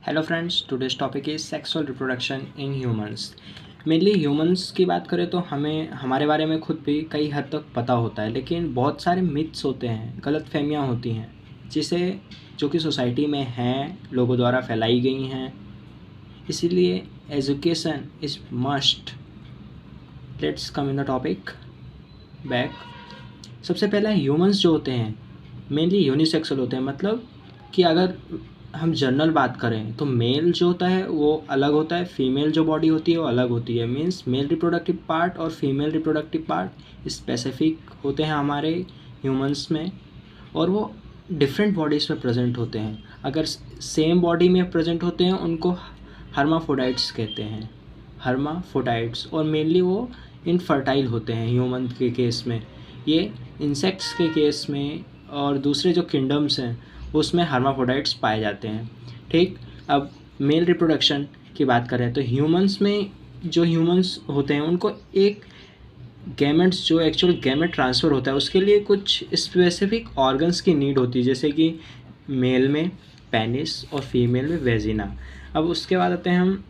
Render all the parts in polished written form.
Hello friends, today's topic is sexual reproduction in humans. Mainly humans की बात करें तो हमें हमारे बारे में खुद भी कई हद तक पता होता है, लेकिन बहुत सारे मिथ्स होते हैं, गलतफहमियां होती हैं जिसे जो कि सोसाइटी में हैं, लोगों द्वारा फैलाई गई हैं। इसीलिए education is must. Let's come in the topic back. सबसे पहला ह्यूमंस जो होते हैं मेनली यूनिसेक्सुअल होते हैं, मतलब कि अगर हम जनरल बात करें तो मेल जो होता है वो अलग होता है, फीमेल जो बॉडी होती है वो अलग होती है। मीन्स मेल रिप्रोडक्टिव पार्ट और फीमेल रिप्रोडक्टिव पार्ट स्पेसिफिक होते हैं हमारे ह्यूमंस में, और वो डिफरेंट बॉडीज़ में प्रेजेंट होते हैं। अगर सेम बॉडी में प्रेजेंट होते हैं उनको हर्माफोडाइट्स कहते हैं, हर्माफोडाइट्स। और मेनली वो इनफर्टाइल होते हैं ह्यूमन के केस में। ये इंसेक्ट्स के केस में और दूसरे जो किंगडम्स हैं उसमें हर्माफोडाइट्स पाए जाते हैं। ठीक, अब मेल रिप्रोडक्शन की बात करें तो ह्यूमंस में जो ह्यूमंस होते हैं उनको एक गैमेट्स जो एक्चुअल गैमेट ट्रांसफ़र होता है उसके लिए कुछ स्पेसिफिक ऑर्गन्स की नीड होती है, जैसे कि मेल में पेनिस और फीमेल में वेजिना। अब उसके बाद आते हैं हम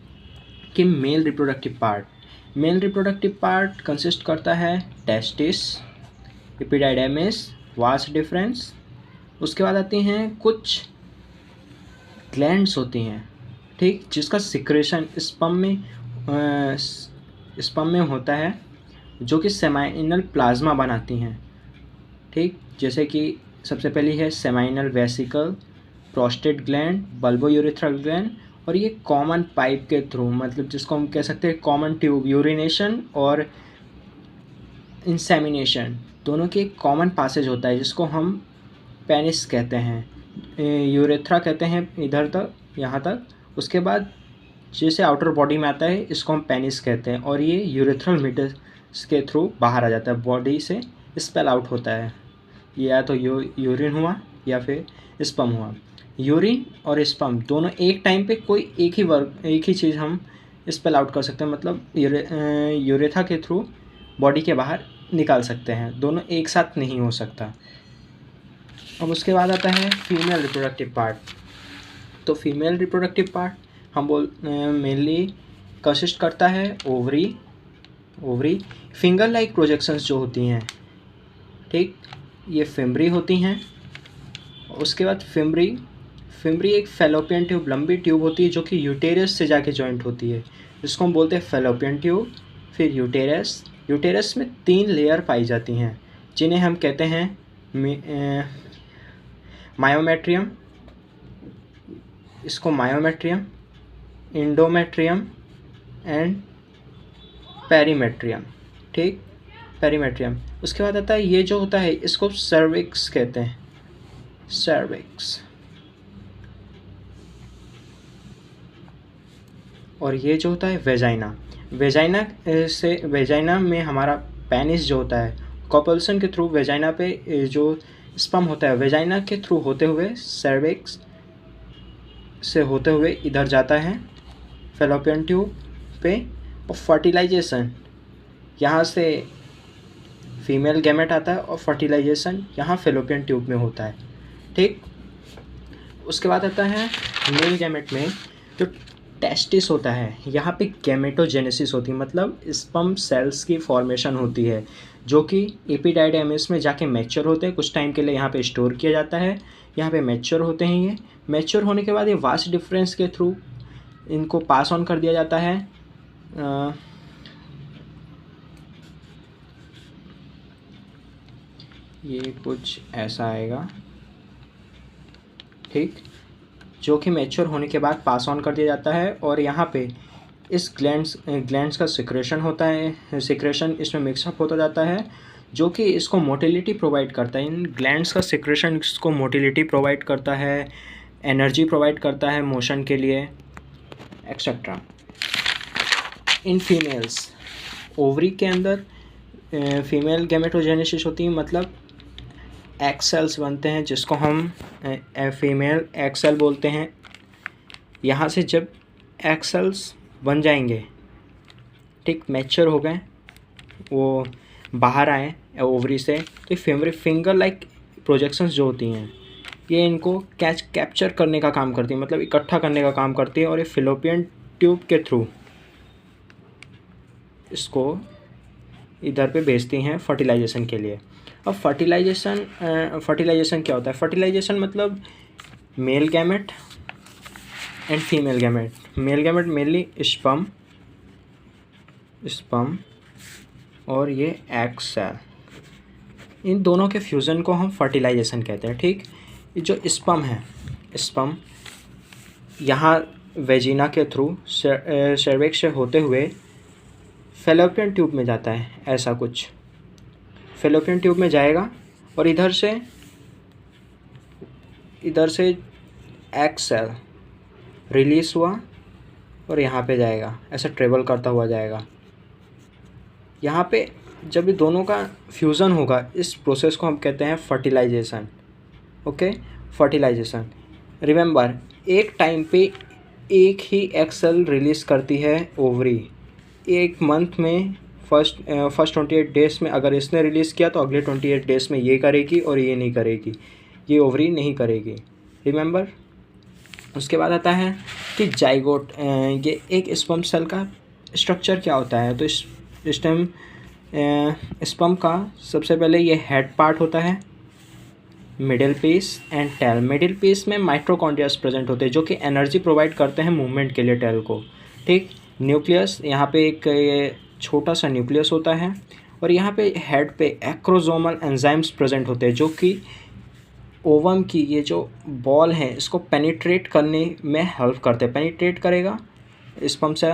कि मेल रिप्रोडक्टिव पार्ट कंसिस्ट करता है टेस्टिस, एपिडाइडेमिस, वास डिफरेंस। उसके बाद आती हैं कुछ ग्लैंड्स होती हैं, ठीक, जिसका सिक्रेशन स्पर्म में होता है, जो कि सेमाइनल प्लाज्मा बनाती हैं। ठीक, जैसे कि सबसे पहली है seminal vesicle, prostate gland, bulbourethral gland, और ये कॉमन पाइप के थ्रू, मतलब जिसको हम कह सकते हैं कॉमन ट्यूब, यूरिनेशन और इंसेमिनेशन दोनों के एक कॉमन पासेज होता है जिसको हम पेनिस कहते हैं, यूरेथ्रा कहते हैं इधर तक, यहाँ तक। उसके बाद जैसे आउटर बॉडी में आता है इसको हम पेनिस कहते हैं, और ये यूरेथ्रल मीटस के थ्रू बाहर आ जाता है, बॉडी से स्पेल आउट होता है। ये या तो यूरिन हुआ या फिर स्पर्म हुआ। यूरिन और स्पर्म दोनों एक टाइम पे कोई एक ही चीज़ हम स्पेल आउट कर सकते हैं, मतलब यूरेथ्रा के थ्रू बॉडी के बाहर निकाल सकते हैं, दोनों एक साथ नहीं हो सकता। अब उसके बाद आता है फीमेल रिप्रोडक्टिव पार्ट। तो फीमेल रिप्रोडक्टिव पार्ट हम मेनली कंसिस्ट करता है ओवरी फिंगर लाइक प्रोजेक्शंस जो होती हैं, ठीक, ये फिम्बरी होती हैं। उसके बाद फिम्बरी एक फेलोपियन ट्यूब, लंबी ट्यूब होती है जो कि यूटेरस से जाके जॉइंट होती है, जिसको हम बोलते हैं फेलोपियन ट्यूब। फिर यूटेरस में 3 लेयर पाई जाती हैं जिन्हें हम कहते हैं मायोमेट्रियम, इसको मायोमेट्रियम, इंडोमेट्रियम एंड पेरीमेट्रियम। ठीक, पेरीमेट्रियम। उसके बाद आता है ये जो होता है इसको सर्विक्स कहते हैं, सर्विक्स। और ये जो होता है वेजाइना में हमारा पेनिस जो होता है, कॉपल्सन के थ्रू वेजाइना पे जो स्पर्म होता है वेजाइना के थ्रू होते हुए सर्विक्स से होते हुए इधर जाता है फेलोपियन ट्यूब पे, और फर्टिलाइजेशन यहाँ से फीमेल गैमेट आता है और फर्टिलाइजेशन यहाँ फेलोपियन ट्यूब में होता है। ठीक, उसके बाद आता है मेल गैमेट में जो टेस्टिस होता है, यहाँ पे गैमेटोजेनेसिस होती है, मतलब स्पर्म सेल्स की फॉर्मेशन होती है जो कि एपिडाइडेमिस में जाके मैच्योर होते हैं, कुछ टाइम के लिए यहाँ पे स्टोर किया जाता है, यहाँ पे मैच्योर होते हैं। ये मैच्योर होने के बाद ये वास्ट डिफरेंस के थ्रू इनको पास ऑन कर दिया जाता है ये कुछ ऐसा आएगा, ठीक, जो कि मैच्योर होने के बाद पास ऑन कर दिया जाता है। और यहाँ पे इस ग्लैंड्स का सिक्रेशन होता है, सिक्रेशन इसमें मिक्सअप होता जाता है जो कि इसको मोटिलिटी प्रोवाइड करता है। इन ग्लैंड्स का सिक्रेशन इसको मोटिलिटी प्रोवाइड करता है, एनर्जी प्रोवाइड करता है मोशन के लिए, एक्सेट्रा। इन फीमेल्स ओवरी के अंदर फीमेल गैमेटोजेनेसिस होती है, मतलब एग सेल्स बनते हैं जिसको हम फीमेल एग सेल बोलते हैं। यहाँ से जब एग सेल्स बन जाएंगे, ठीक, मैच्योर हो गए, वो बाहर आए ओवरी से, तो फिंगर लाइक प्रोजेक्शंस जो होती हैं ये इनको कैप्चर करने का काम करती है, मतलब इकट्ठा करने का काम करती है, और ये फिलोपियन ट्यूब के थ्रू इसको इधर पे भेजती हैं फर्टिलाइजेशन के लिए। अब फर्टिलाइजेशन क्या होता है? फर्टिलाइजेशन मतलब male gamete and female gamete. Male gamete mainly sperm और ये एग सेल, इन दोनों के फ्यूज़न को हम फर्टिलाइजेशन कहते हैं। ठीक, ये जो स्पर्म है, स्पर्म यहाँ वेजिना के थ्रू सर्विक्स से होते हुए फेलोपियन ट्यूब में जाता है, ऐसा कुछ फेलोपियन ट्यूब में जाएगा और इधर से एग सेल रिलीज हुआ और यहाँ पे जाएगा, ऐसा ट्रेवल करता हुआ जाएगा। यहाँ पे जब ये दोनों का फ्यूज़न होगा, इस प्रोसेस को हम कहते हैं फर्टिलाइजेशन। Okay, fertilization. रिमेंबर, एक टाइम पे एक ही एग सेल रिलीज़ करती है ओवरी। एक मंथ में फर्स्ट 28 डेज़ में अगर इसने रिलीज़ किया तो अगले 28 डेज़ में ये करेगी और ये नहीं करेगी, ये ओवरी नहीं करेगी। रिमेंबर, उसके बाद आता है कि जाइगोट। ये एक स्पर्म सेल का स्ट्रक्चर क्या होता है? तो इस टाइम स्पर्म का सबसे पहले ये हेड पार्ट होता है, middle piece and tail. Middle piece में माइटोकॉन्ड्रियाज प्रेजेंट होते हैं जो कि एनर्जी प्रोवाइड करते हैं मूवमेंट के लिए टेल को। ठीक, न्यूक्लियस, यहाँ पे एक छोटा सा न्यूक्लियस होता है और यहाँ पे हेड पे एक्रोसोमल एंजाइम्स प्रेजेंट होते हैं जो कि ओवम की ये जो बॉल है इसको पेनिट्रेट करने में हेल्प करते हैं। पेनिट्रेट करेगा स्पर्म से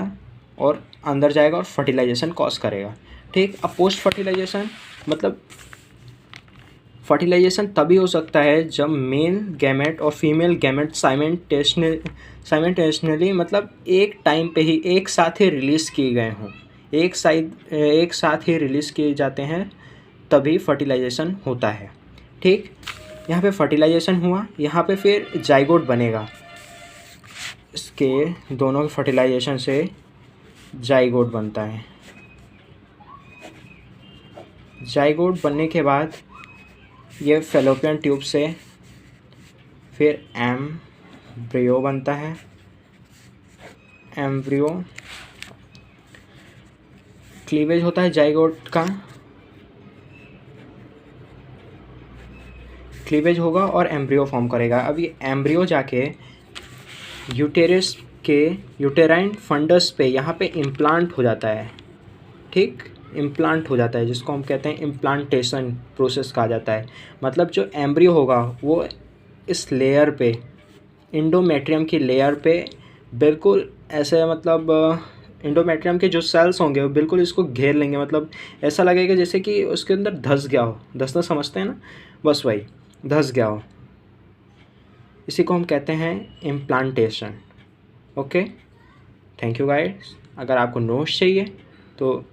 और अंदर जाएगा और फर्टिलाइजेशन कॉज करेगा। ठीक, अब पोस्ट फर्टिलाइजेशन मतलब फर्टिलाइजेशन तभी हो सकता है जब मेल गैमेट और फीमेल गैमेट साइमल्टेनियसली मतलब एक टाइम पे ही एक साथ ही रिलीज़ किए गए हों, एक साथ ही रिलीज़ किए जाते हैं, तभी फर्टिलाइजेशन होता है। ठीक, यहाँ पे फर्टिलाइजेशन हुआ, यहाँ पे फिर जाइगोट बनेगा। इसके दोनों के फर्टिलाइजेशन से जाइगोट बनता है। जाइगोट बनने के बाद ये फेलोपियन ट्यूब से फिर एम्ब्रियो बनता है। एम्ब्रियो क्लीवेज होता है जाइगोट का, क्लीवेज होगा और एम्ब्रियो फॉर्म करेगा। अब ये एम्ब्रियो जाके यूटेरस के यूटेराइन फंडस पे यहाँ पे इम्प्लांट हो जाता है। ठीक, इम्प्लांट हो जाता है जिसको हम कहते हैं इम्प्लांटेशन प्रोसेस कहा जाता है। मतलब जो एम्ब्रियो होगा वो इस लेयर पे, इंडोमेट्रियम की लेयर पे बिल्कुल ऐसे, मतलब इंडोमेट्रियम के जो सेल्स होंगे वो बिल्कुल इसको घेर लेंगे। मतलब ऐसा लगेगा जैसे कि उसके अंदर धंस गया हो, धंसना समझते हैं ना, बस वही धंस गया हो। इसी को हम कहते हैं implantation. Okay, thank you guys. अगर आपको नोट्स चाहिए तो